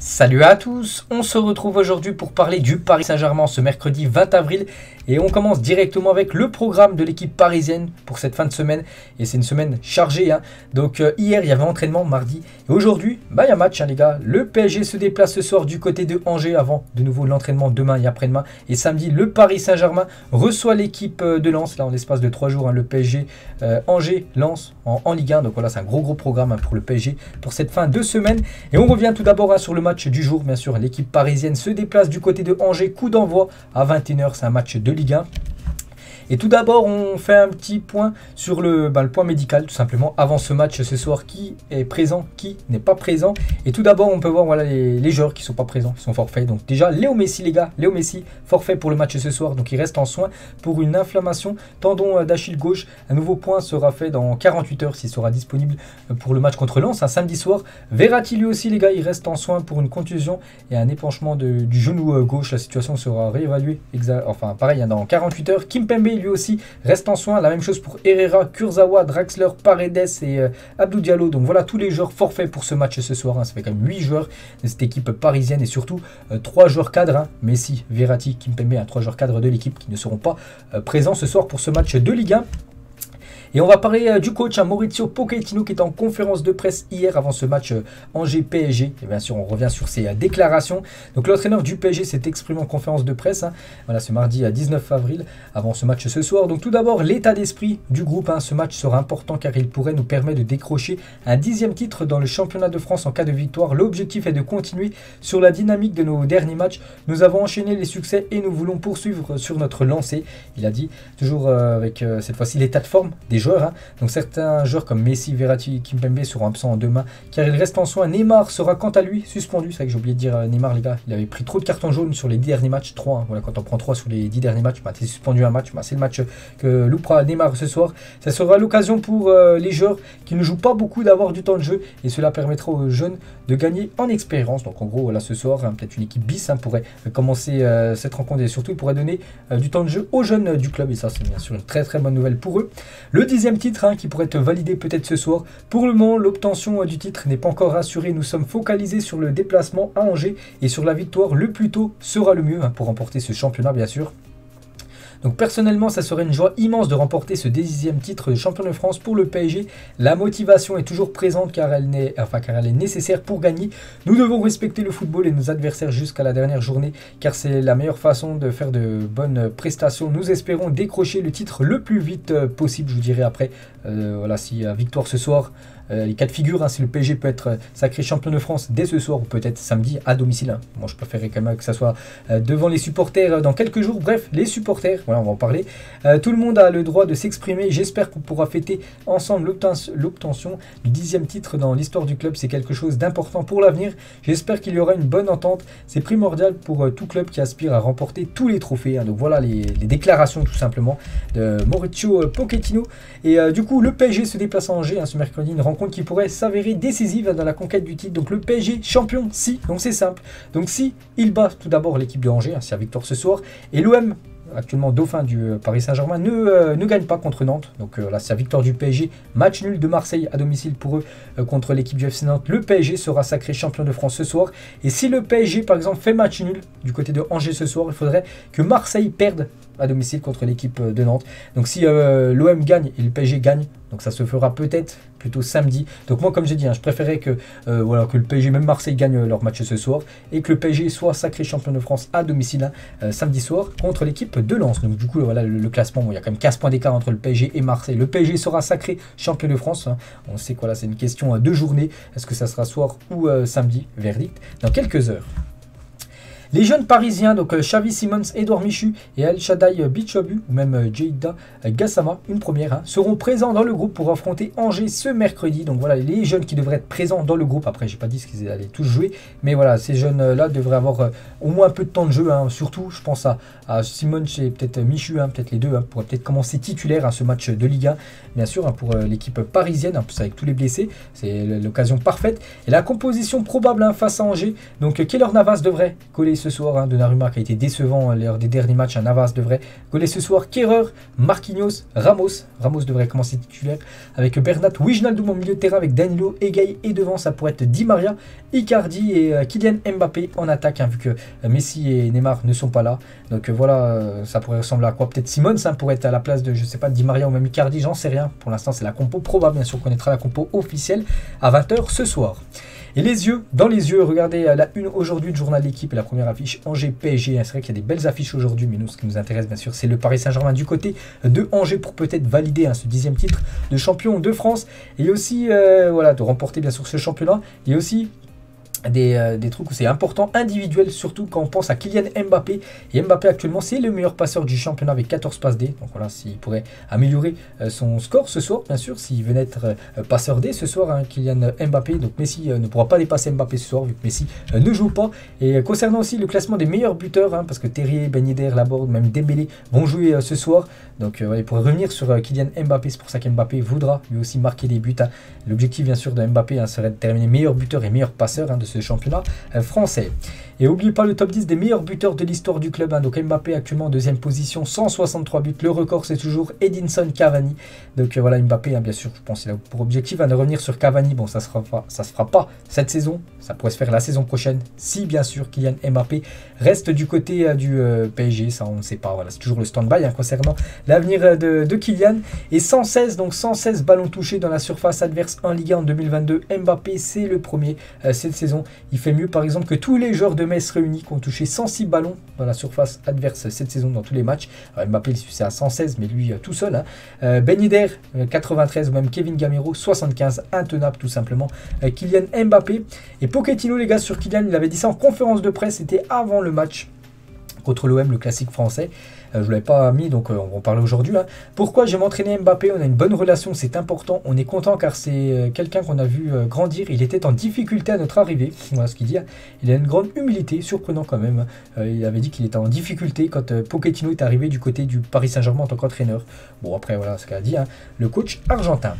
Salut à tous, on se retrouve aujourd'hui pour parler du Paris Saint-Germain ce mercredi 20 avril et on commence directement avec le programme de l'équipe parisienne pour cette fin de semaine et c'est une semaine chargée. Donc hier il y avait entraînement, mardi et aujourd'hui il y a match les gars. Le PSG se déplace ce soir du côté de Angers avant de nouveau l'entraînement demain et après-demain et samedi le Paris Saint-Germain reçoit l'équipe de Lens là en l'espace de 3 jours. Le PSG, Angers, Lens en Ligue 1, donc voilà c'est un gros programme pour le PSG pour cette fin de semaine et on revient tout d'abord sur le match du jour. Bien sûr, l'équipe parisienne se déplace du côté de Angers, coup d'envoi à 21 h, c'est un match de Ligue 1. Et tout d'abord, on fait un petit point sur le point médical, tout simplement, avant ce match ce soir, qui est présent, qui n'est pas présent. Et tout d'abord, on peut voir voilà, les joueurs qui ne sont pas présents, qui sont forfaits. Donc déjà, Léo Messi, les gars, Léo Messi, forfait pour le match ce soir. Donc il reste en soins pour une inflammation, tendon d'Achille gauche. Un nouveau point sera fait dans 48 heures, s'il sera disponible pour le match contre Lens, un samedi soir. Verratti, lui aussi, les gars, il reste en soins pour une contusion et un épanchement du genou gauche. La situation sera réévaluée, enfin pareil, dans 48 heures. Kimpembe, lui aussi reste en soins, la même chose pour Herrera, Kurzawa, Draxler, Paredes et Abdou Diallo. Donc voilà tous les joueurs forfaits pour ce match ce soir, ça fait quand même 8 joueurs de cette équipe parisienne et surtout 3 joueurs cadres, Messi, Verratti, Kimpembe, 3 joueurs cadres de l'équipe qui ne seront pas présents ce soir pour ce match de Ligue 1. Et on va parler du coach Mauricio Pochettino qui est en conférence de presse hier avant ce match Angers-PSG. Et bien sûr, on revient sur ses déclarations. Donc l'entraîneur du PSG s'est exprimé en conférence de presse. Voilà, ce mardi 19 avril avant ce match ce soir. Donc tout d'abord, l'état d'esprit du groupe. Ce match sera important car il pourrait nous permettre de décrocher un 10e titre dans le championnat de France en cas de victoire. L'objectif est de continuer sur la dynamique de nos derniers matchs. Nous avons enchaîné les succès et nous voulons poursuivre sur notre lancée. Il a dit, toujours avec cette fois-ci l'état de forme des joueurs. Donc certains joueurs comme Messi, Verratti, Kimpembe seront absents demain car il reste en soins. Neymar sera quant à lui suspendu. C'est vrai que j'ai oublié de dire Neymar, les gars, il avait pris trop de cartons jaunes sur les 10 derniers matchs, 3. Voilà, quand on prend 3 sur les 10 derniers matchs, tu es suspendu un match. C'est le match que loupera Neymar ce soir. Ça sera l'occasion pour les joueurs qui ne jouent pas beaucoup d'avoir du temps de jeu et cela permettra aux jeunes de gagner en expérience. Donc en gros, voilà, ce soir, peut-être une équipe bis pourrait commencer cette rencontre et surtout il pourrait donner du temps de jeu aux jeunes du club et ça c'est bien sûr une très très bonne nouvelle pour eux. Le 10e titre qui pourrait être validé peut-être ce soir. Pour le moment, l'obtention du titre n'est pas encore assurée. Nous sommes focalisés sur le déplacement à Angers et sur la victoire le plus tôt sera le mieux pour remporter ce championnat bien sûr. Donc personnellement, ça serait une joie immense de remporter ce 10e titre de champion de France pour le PSG. La motivation est toujours présente car elle est nécessaire pour gagner. Nous devons respecter le football et nos adversaires jusqu'à la dernière journée car c'est la meilleure façon de faire de bonnes prestations. Nous espérons décrocher le titre le plus vite possible, je vous dirai après. Voilà, si victoire ce soir. Les cas de figure, si le PSG peut être sacré champion de France dès ce soir ou peut-être samedi à domicile. Moi je préférerais quand même que ça soit devant les supporters dans quelques jours. Bref, les supporters, voilà, on va en parler. Tout le monde a le droit de s'exprimer. J'espère qu'on pourra fêter ensemble l'obtention du 10e titre dans l'histoire du club. C'est quelque chose d'important pour l'avenir. J'espère qu'il y aura une bonne entente. C'est primordial pour tout club qui aspire à remporter tous les trophées. Donc voilà les déclarations tout simplement de Mauricio Pochettino. Et du coup, le PSG se déplace à Angers ce mercredi, une rencontre qui pourrait s'avérer décisive dans la conquête du titre. Donc le PSG champion, si, donc c'est simple. Donc si il bat tout d'abord l'équipe de Angers, c'est la victoire ce soir, et l'OM, actuellement dauphin du Paris Saint-Germain, ne gagne pas contre Nantes. Donc là, c'est la victoire du PSG. Match nul de Marseille à domicile pour eux contre l'équipe du FC Nantes. Le PSG sera sacré champion de France ce soir. Et si le PSG, par exemple, fait match nul du côté de Angers ce soir, il faudrait que Marseille perde à domicile contre l'équipe de Nantes. Donc si l'OM gagne et le PSG gagne, donc ça se fera peut-être plutôt samedi. Donc moi comme j'ai dit, je préférais que le PSG, même Marseille gagne leur match ce soir et que le PSG soit sacré champion de France à domicile samedi soir contre l'équipe de Lens. Donc du coup voilà le classement, il y a quand même 15 points d'écart entre le PSG et Marseille. Le PSG sera sacré champion de France. On sait que c'est une question de journée. Est-ce que ça sera soir ou samedi? Verdict dans quelques heures. Les jeunes parisiens, donc Xavi Simons, Edouard Michu et El Shaddai Bichobu, ou même Jeyda Gassama, une première, seront présents dans le groupe pour affronter Angers ce mercredi. Donc voilà, les jeunes qui devraient être présents dans le groupe. Après, j'ai pas dit qu'ils allaient tous jouer, mais voilà, ces jeunes-là devraient avoir au moins un peu de temps de jeu. Surtout, je pense à Simons et peut-être Michu, peut-être les deux, pourraient peut-être commencer titulaire ce match de Ligue 1. Bien sûr, pour l'équipe parisienne, en plus avec tous les blessés, c'est l'occasion parfaite. Et la composition probable face à Angers, donc Keylor Navas devrait coller ce ce soir. Hein. Donnarumma qui a été décevant lors des derniers matchs. Navas devrait goler ce soir. Kehrer, Marquinhos, Ramos. Ramos devrait commencer titulaire avec Bernat, Wijnaldum au milieu de terrain avec Danilo, Egaï et devant ça pourrait être Di Maria, Icardi et Kylian Mbappé en attaque hein, vu que Messi et Neymar ne sont pas là. Donc voilà, ça pourrait ressembler à quoi? Peut-être Simons hein, pourrait être à la place de, je sais pas, Di Maria ou même Icardi, j'en sais rien. Pour l'instant c'est la compo probable, bien sûr on connaîtra la compo officielle à 20 h ce soir. Et les yeux, dans les yeux, regardez la une aujourd'hui du journal de l'équipe et la première affiche Angers PSG. C'est vrai qu'il y a des belles affiches aujourd'hui, mais nous, ce qui nous intéresse, bien sûr, c'est le Paris Saint-Germain du côté de Angers pour peut-être valider hein, ce 10e titre de champion de France et aussi voilà, de remporter bien sûr ce championnat. Il y a aussi des trucs où c'est important, individuel, surtout quand on pense à Kylian Mbappé. Et Mbappé actuellement c'est le meilleur passeur du championnat avec 14 passes D. Donc voilà, s'il pourrait améliorer son score ce soir, bien sûr, s'il venait être passeur D ce soir, hein, Kylian Mbappé. Donc Messi ne pourra pas dépasser Mbappé ce soir vu que Messi ne joue pas. Et concernant aussi le classement des meilleurs buteurs, hein, parce que Terrier, Ben Yedder, Laborde, même Dembélé vont jouer ce soir. Donc il pourrait revenir sur Kylian Mbappé, c'est pour ça qu'Mbappé voudra lui aussi marquer des buts. Hein. L'objectif bien sûr de Mbappé hein, serait de terminer meilleur buteur et meilleur passeur hein, de ce championnat français. Et n'oubliez pas le top 10 des meilleurs buteurs de l'histoire du club. Hein. Donc Mbappé actuellement en deuxième position, 163 buts. Le record c'est toujours Edinson Cavani. Donc voilà Mbappé, hein, bien sûr, je pense qu'il a pour objectif hein, de revenir sur Cavani. Bon, ça se fera pas cette saison. Ça pourrait se faire la saison prochaine si bien sûr Kylian Mbappé reste du côté du PSG. Ça on ne sait pas. Voilà, c'est toujours le stand-by hein, concernant l'avenir de Kylian. Et 116, donc 116 ballons touchés dans la surface adverse en Ligue 1 en 2022. Mbappé c'est le premier cette saison. Il fait mieux par exemple que tous les joueurs de Metz réunis qui ont touché 106 ballons dans la surface adverse cette saison dans tous les matchs. Alors, Mbappé c'est à 116 mais lui tout seul. Hein. Ben Yedder 93 ou même Kevin Gamero 75, intenable tout simplement. Kylian Mbappé et Pochettino les gars sur Kylian, il avait dit ça en conférence de presse, c'était avant le match contre l'OM, le classique français. Je ne l'avais pas mis, donc on va en parler aujourd'hui. Hein. Pourquoi j'aime entraîner Mbappé? On a une bonne relation, c'est important. On est content car c'est quelqu'un qu'on a vu grandir. Il était en difficulté à notre arrivée. Voilà ce qu'il dit. Hein. Il a une grande humilité, surprenant quand même. Il avait dit qu'il était en difficulté quand Pochettino est arrivé du côté du Paris Saint-Germain en tant qu'entraîneur. Bon, après, voilà ce qu'a dit hein, le coach argentin.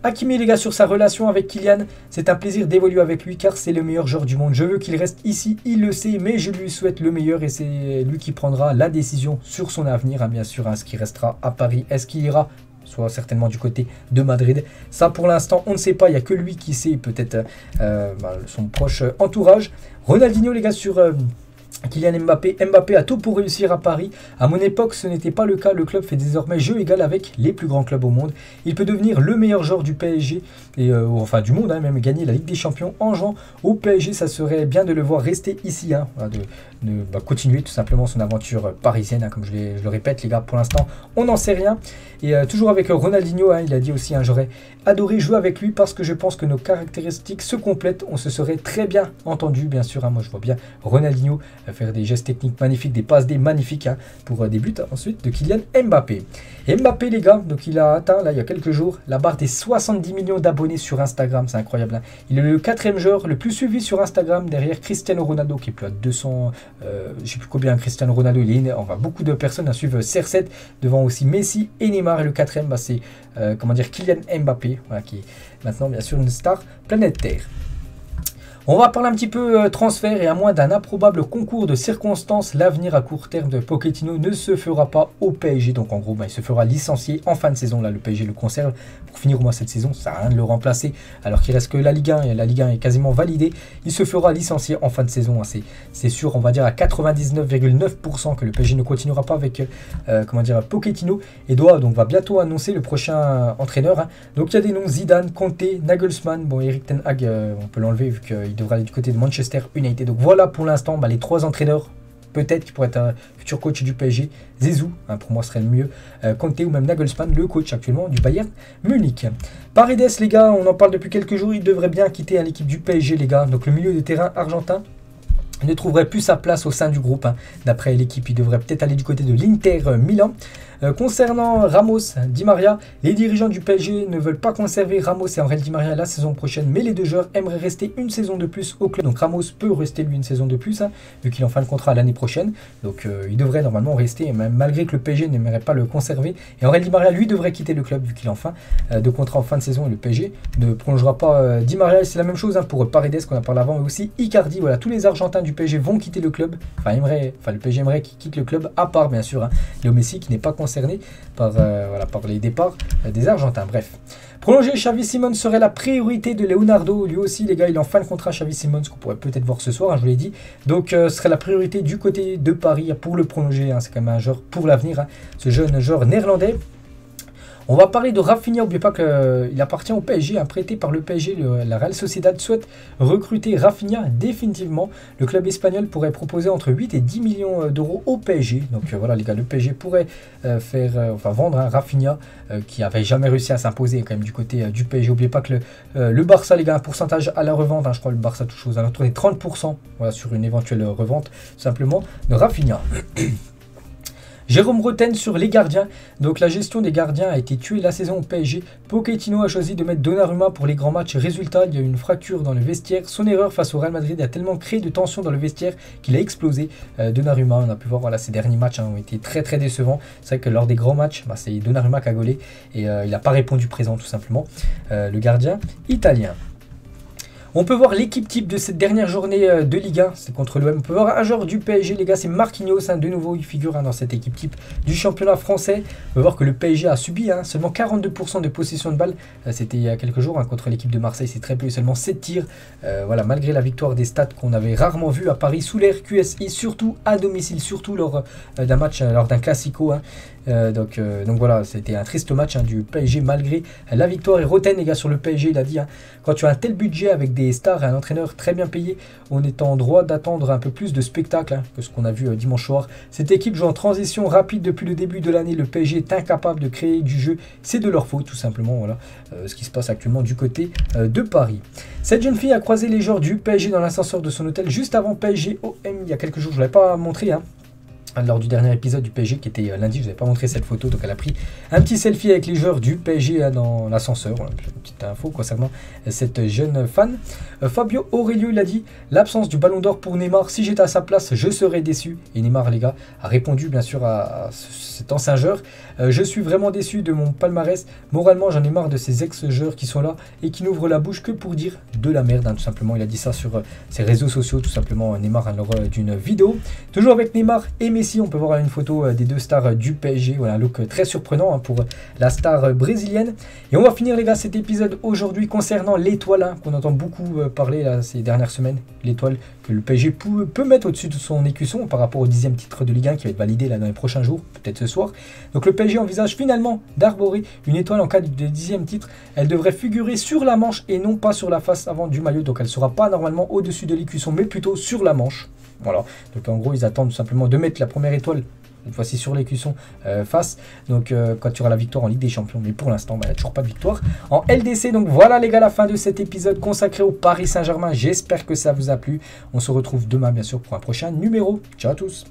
Hakimi les gars sur sa relation avec Kylian, c'est un plaisir d'évoluer avec lui car c'est le meilleur joueur du monde. Je veux qu'il reste ici, il le sait, mais je lui souhaite le meilleur et c'est lui qui prendra la décision sur son avenir, hein, bien sûr. Est-ce qu'il restera à Paris? Est-ce qu'il ira soit certainement du côté de Madrid? Ça pour l'instant on ne sait pas, il n'y a que lui qui sait, peut-être son proche entourage. Ronaldinho les gars sur Kylian Mbappé. Mbappé a tout pour réussir à Paris. À mon époque, ce n'était pas le cas. Le club fait désormais jeu égal avec les plus grands clubs au monde. Il peut devenir le meilleur joueur du PSG, et enfin du monde, hein, même gagner la Ligue des Champions en jouant au PSG. Ça serait bien de le voir rester ici, hein, de continuer tout simplement son aventure parisienne. Hein, comme je le répète, les gars, pour l'instant, on n'en sait rien. Et toujours avec Ronaldinho, hein, il a dit aussi, hein, j'aurais adoré jouer avec lui parce que je pense que nos caractéristiques se complètent. On se serait très bien entendu, bien sûr. Hein, moi, je vois bien Ronaldinho faire des gestes techniques magnifiques, des passes des magnifiques hein, pour des buts ensuite de Kylian Mbappé. Et Mbappé les gars, donc il a atteint là il y a quelques jours la barre des 70 millions d'abonnés sur Instagram, c'est incroyable. Hein. Il est le 4e joueur le plus suivi sur Instagram derrière Cristiano Ronaldo qui est plus à 200, je sais plus combien Cristiano Ronaldo, il est, enfin beaucoup de personnes hein, suivent CR7 devant aussi Messi et Neymar et le 4e bah, c'est comment dire Kylian Mbappé voilà, qui est maintenant bien sûr une star planétaire. On va parler un petit peu transfert et à moins d'un improbable concours de circonstances, l'avenir à court terme de Pochettino ne se fera pas au PSG. Donc en gros, bah, il se fera licencier en fin de saison. Là, le PSG le conserve pour finir au moins cette saison. Ça sert à rien de le remplacer alors qu'il reste que la Ligue 1 et la Ligue 1 est quasiment validée. Il se fera licencier en fin de saison. Hein. C'est sûr, on va dire à 99,9% que le PSG ne continuera pas avec comment dire, Pochettino et va bientôt annoncer le prochain entraîneur. Hein. Donc il y a des noms Zidane, Conte, Nagelsmann. Bon, Eric Ten Hag, on peut l'enlever vu qu'il devra aller du côté de Manchester United. Donc voilà pour l'instant bah, les 3 entraîneurs peut-être qui pourrait être un futur coach du PSG. Zizou, hein, pour moi serait le mieux. Conte ou même Nagelsmann, le coach actuellement du Bayern Munich. Paredes les gars, on en parle depuis quelques jours, il devrait bien quitter l'équipe du PSG les gars. Donc le milieu de terrain argentin ne trouverait plus sa place au sein du groupe. Hein. D'après l'équipe, il devrait peut-être aller du côté de l'Inter Milan. Concernant Ramos, Di Maria, les dirigeants du PSG ne veulent pas conserver Ramos et Angel Di Maria la saison prochaine, mais les deux joueurs aimeraient rester une saison de plus au club. Donc Ramos peut rester lui une saison de plus, hein, vu qu'il est en fin de contrat l'année prochaine. Donc il devrait normalement rester, même malgré que le PSG n'aimerait pas le conserver. Et Angel Di Maria, lui, devrait quitter le club, vu qu'il est en fin de contrat en fin de saison et le PSG ne prolongera pas Di Maria. C'est la même chose hein, pour Paredes qu'on a parlé avant, et aussi Icardi. Voilà, tous les Argentins du du PSG vont quitter le club. Enfin, le PSG aimerait qu'ils quittent le club, à part bien sûr Léo Messi qui n'est pas concerné par, par les départs des Argentins. Bref. Prolonger Xavi Simons serait la priorité de Leonardo. Lui aussi, les gars, il est en fin de contrat, Xavi Simons, qu'on pourrait peut-être voir ce soir, je vous l'ai dit. Donc, ce serait la priorité du côté de Paris pour le prolonger. C'est quand même un joueur pour l'avenir, ce jeune joueur néerlandais. On va parler de Rafinha, n'oubliez pas qu'il appartient au PSG, prêté par le PSG. La Real Sociedad souhaite recruter Rafinha définitivement. Le club espagnol pourrait proposer entre 8 et 10 millions d'euros au PSG. Donc voilà les gars, le PSG pourrait vendre un Rafinha qui n'avait jamais réussi à s'imposer quand même du côté du PSG. N'oubliez pas que le Barça, les gars, un pourcentage à la revente, je crois que le Barça touche aux alentours des 30% sur une éventuelle revente tout simplement de Rafinha. Jérôme Roten sur les gardiens. Donc la gestion des gardiens a été tuée la saison au PSG. Pochettino a choisi de mettre Donnarumma pour les grands matchs. Résultat, il y a eu une fracture dans le vestiaire. Son erreur face au Real Madrid a tellement créé de tension dans le vestiaire qu'il a explosé. Donnarumma, on a pu voir, ces derniers matchs ont été très très décevants. C'est vrai que lors des grands matchs, c'est Donnarumma qui a gaulé et il n'a pas répondu présent tout simplement. Le gardien italien. On peut voir l'équipe type de cette dernière journée de Ligue 1, c'est contre l'OM. On peut voir un joueur du PSG, les gars, c'est Marquinhos. De nouveau, il figure dans cette équipe type du championnat français. On peut voir que le PSG a subi seulement 42% de possession de balle. C'était il y a quelques jours contre l'équipe de Marseille, c'est très peu, seulement 7 tirs. Malgré la victoire des stats qu'on avait rarement vu à Paris sous l'ère QSI, surtout à domicile, surtout lors d'un match, lors d'un classico. Donc voilà, c'était un triste match du PSG malgré la victoire. Et Roten, les gars, sur le PSG, il a dit quand tu as un tel budget avec des stars et un entraîneur très bien payé, on est en droit d'attendre un peu plus de spectacle que ce qu'on a vu dimanche soir. Cette équipe joue en transition rapide depuis le début de l'année. Le PSG est incapable de créer du jeu. C'est de leur faute tout simplement. Voilà ce qui se passe actuellement du côté de Paris. Cette jeune fille a croisé les joueurs du PSG dans l'ascenseur de son hôtel juste avant PSG OM il y a quelques jours. Je ne l'avais pas montré lors du dernier épisode du PSG qui était lundi, je ne vous avais pas montré cette photo, donc elle a pris un petit selfie avec les joueurs du PSG dans l'ascenseur. Voilà, une petite info concernant cette jeune fan. Fabio Aurelio, il a dit l'absence du ballon d'or pour Neymar, si j'étais à sa place, je serais déçu. Et Neymar, les gars, a répondu bien sûr à cet ancien joueur. Je suis vraiment déçu de mon palmarès. Moralement, j'en ai marre de ces ex-joueurs qui sont là et qui n'ouvrent la bouche que pour dire de la merde, tout simplement. Il a dit ça sur ses réseaux sociaux, tout simplement. Neymar, lors d'une vidéo. Toujours avec Neymar et Messi, on peut voir une photo des deux stars du PSG. Voilà, un look très surprenant pour la star brésilienne. Et on va finir, les gars, cet épisode aujourd'hui concernant l'étoile qu'on entend beaucoup parler ces dernières semaines. L'étoile que le PSG peut mettre au-dessus de son écusson par rapport au 10e titre de Ligue 1 qui va être validé dans les prochains jours, peut-être ce soir. Donc le PSG envisage finalement d'arborer une étoile en cas de 10e titre. Elle devrait figurer sur la manche et non pas sur la face avant du maillot. Donc elle ne sera pas normalement au-dessus de l'écusson, mais plutôt sur la manche. Voilà, donc en gros ils attendent tout simplement de mettre la première étoile une fois-ci sur l'écusson face, donc quand tu auras la victoire en Ligue des Champions, mais pour l'instant il n'y a toujours pas de victoire en LDC. Donc voilà les gars, la fin de cet épisode consacré au Paris Saint-Germain. J'espère que ça vous a plu. On se retrouve demain bien sûr pour un prochain numéro. Ciao à tous.